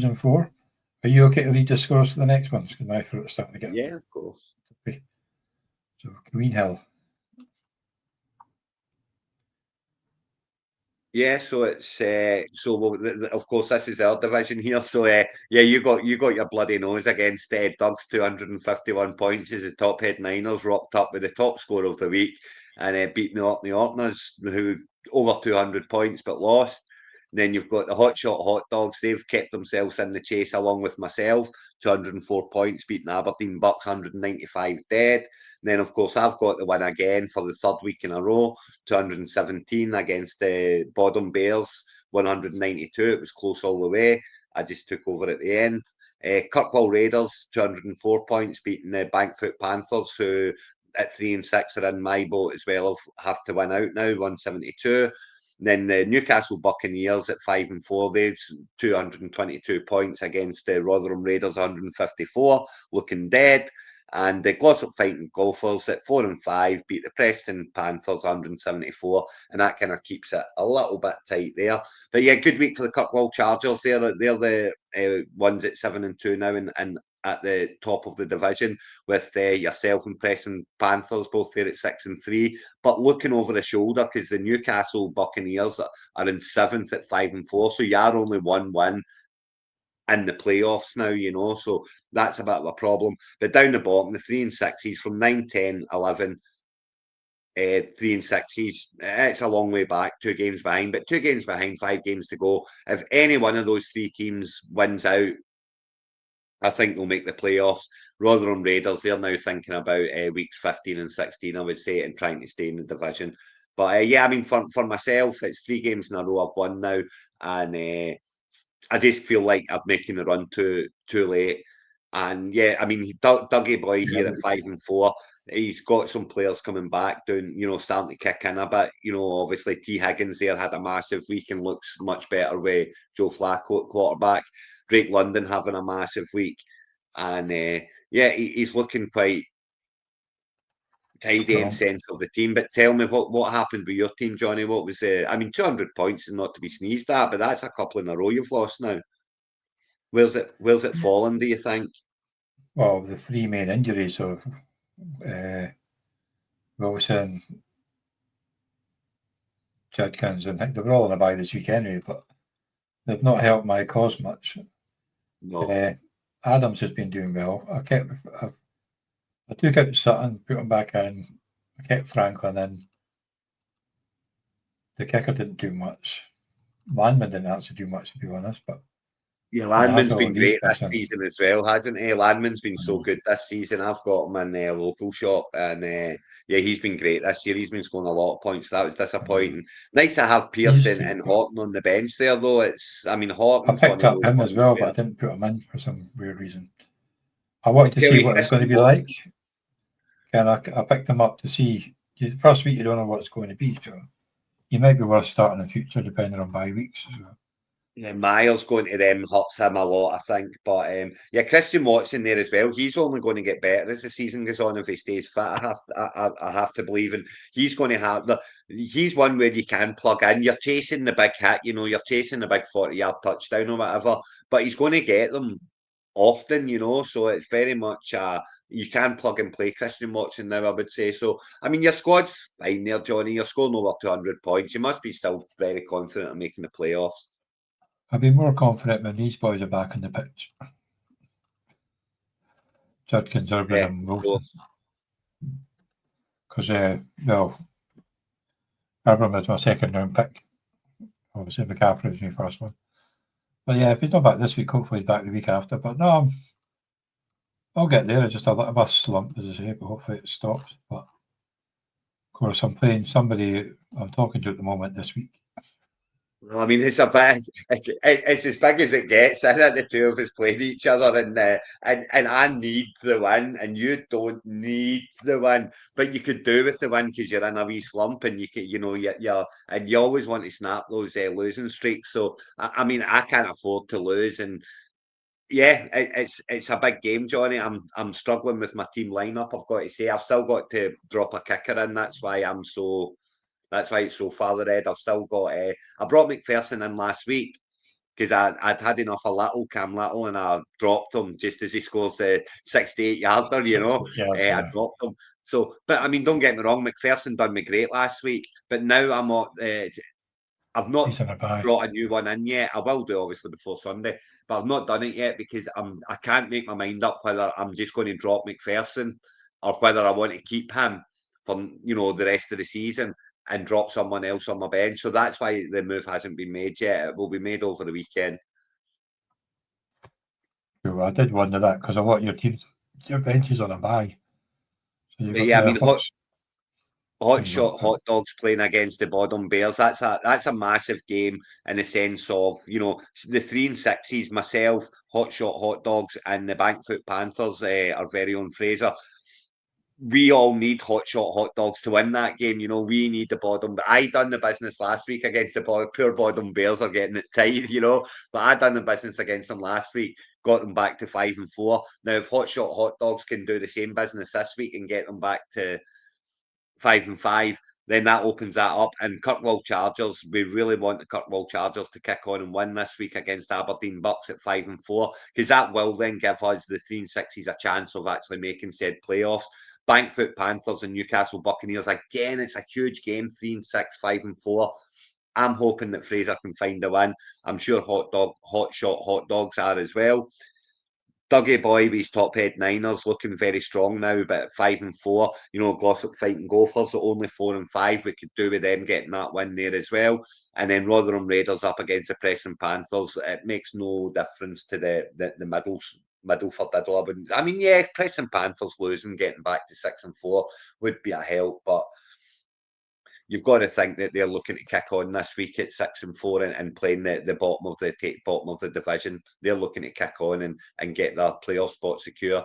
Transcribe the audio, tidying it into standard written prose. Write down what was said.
and 4. Are you okay to read the scores for the next ones? Because my throat's starting to get Yeah, of course. okay. So Cuween Hill. Yeah, so it's of course this is our division here. So yeah, you got your bloody nose against Doug's 251 points as the top head Niners rocked up with the top score of the week and beating the Orkneys who over 200 points but lost. Then you've got the Hotshot Hot Dogs. They've kept themselves in the chase along with myself. 204 points, beating Aberdeen Bucks, 195 dead. Then, of course, I've got the win again for the third week in a row, 217 against the Bodom Bears, 192. It was close all the way. I just took over at the end. Kirkwall Raiders, 204 points, beating the Bankfoot Panthers, who at 3 and 6 are in my boat as well, have to win out now, 172. Then the Newcastle Buccaneers at 5 and 4, they've 222 points against the Rotherham Raiders, 154, looking dead. And the Glossop Fighting Golfers at 4 and 5 beat the Preston Panthers 174, and that kind of keeps it a little bit tight there. But yeah, good week for the Kirkwall Chargers. They're the ones at 7 and 2 now, and at the top of the division with yourself and Preston Panthers both there at 6 and 3. But looking over the shoulder because the Newcastle Buccaneers are in 7th at 5 and 4, so you are only one win in the playoffs now, so that's a bit of a problem. But down the bottom, the 3 and 6s from 9, 10, 11, 3 and 6s, it's a long way back, 2 games behind, but 2 games behind, 5 games to go. If any one of those 3 teams wins out, I think they'll make the playoffs. Rotherham Raiders, they're now thinking about weeks 15 and 16, I would say, and trying to stay in the division. But yeah, I mean, for myself, it's 3 games in a row I've won now, and I just feel like I'm making the run too late. And yeah, I mean, Dougie Boy here at 5 and 4, he's got some players coming back, starting to kick in a bit. Obviously T Higgins there had a massive week and looks much better with Joe Flacco at quarterback. Drake London having a massive week, and yeah, he's looking quite tidy and sense of the team. But tell me what happened with your team, Johnny? What was I mean, 200 points is not to be sneezed at, but that's a couple in a row you've lost now. Where's it fallen, do you think? Well, the 3 main injuries of Wilson, Judkins, and they were all in a bye this week anyway, but they've not helped my cause much. No. Adams has been doing well. I took out Sutton, put him back in. I kept Franklin in. The kicker didn't do much. Landman didn't actually do much, to be honest, but yeah, Landman's been great this season as well, hasn't he? Landman's been so good this season. I've got him in the local shop, and yeah, he's been great this year. He's been scoring a lot of points. That was disappointing. Nice to have Pearson and Horton on the bench there, though. I picked up him as well, but I didn't put him in for some weird reason. I wanted to see what it's going to be like. And I picked him up to see. The first week you don't know what it's going to be, so he might be worth starting in the future, depending on bye weeks. So. Yeah, Miles going to them hurts him a lot, I think. But yeah, Christian Watson there as well. He's only going to get better as the season goes on if he stays fit. I have to believe, and he's going to have he's one where you can plug in. You're chasing the big hit, you're chasing the big 40-yard touchdown or whatever, but he's going to get them often, So it's very much you can plug and play Christian Watson now, I would say. So I mean, your squad's fine there, Johnny. You're scoring over 200 points. You must be still very confident of making the playoffs. I'll be more confident when these boys are back on the pitch. Judkins, Urban, and Wilson. Because, Urban was my second round pick. Obviously, McCaffrey was my first one. But yeah, if he's not back this week, hopefully he's back the week after. But no, I'll get there. It's just a bit of a slump, as I say, but hopefully it stops. But of course, I'm playing somebody I'm talking to at the moment this week. I mean, it's as big as it gets. I think the two of us played each other, and I need the win, and you don't need the win, but you could do with the win because you're in a wee slump, and you can, and you always want to snap those losing streaks. So I mean, I can't afford to lose, and yeah, it's a big game, Johnny. I'm struggling with my team lineup. I've got to say, I've still got to drop a kicker in. That's why it's so far ahead. I've still got. I brought McPherson in last week, because I'd had enough of Little, Cam Little, and I dropped him just as he scores the 68-yarder, you know. 60 yards, I dropped him. So, but I mean, don't get me wrong, McPherson done me great last week, but now I'm not, I've not he's in a bye. brought a new one in yet. I will do obviously before Sunday, but I've not done it yet because I can't make my mind up whether I'm just going to drop McPherson or whether I want to keep him for the rest of the season and drop someone else on my bench. So that's why the move hasn't been made yet. It will be made over the weekend. True, I did wonder that because of what your bench is on a bye. So you've But got yeah, I mean, hot Sorry, shot hot dogs playing against the bottom Bears. That's a massive game in the sense of the 3 and 6s. Myself, hot shot hot dogs, and the Bankfoot Panthers, our very own Fraser. We all need hot shot hot dogs to win that game. We need the bottom. But I done the business last week against the poor bottom Bears are getting it tight. But I done the business against them last week, got them back to 5-4. Now, if hot shot hot dogs can do the same business this week and get them back to 5-5, then that opens that up. And Kirkwall Chargers, we really want the Kirkwall Chargers to kick on and win this week against Aberdeen Bucks at 5-4, because that will then give us the 3 and 6s a chance of actually making said playoffs. Bankfoot Panthers and Newcastle Buccaneers, again, it's a huge game, 3 and 6, 5-4. I'm hoping that Fraser can find a win. I'm sure hot shot hot dogs are as well. Dougie Boy with his top head Niners looking very strong now, but at 5-4, Glossop fighting Gophers at only 4-5. We could do with them getting that win there as well. And then Rotherham Raiders up against the Preston Panthers. It makes no difference to the middle for diddle. I mean, yeah, Preston Panthers losing, getting back to 6-4 would be a help, but you've got to think that they're looking to kick on this week at 6-4 and playing the bottom of the division. They're looking to kick on and get their playoff spot secure.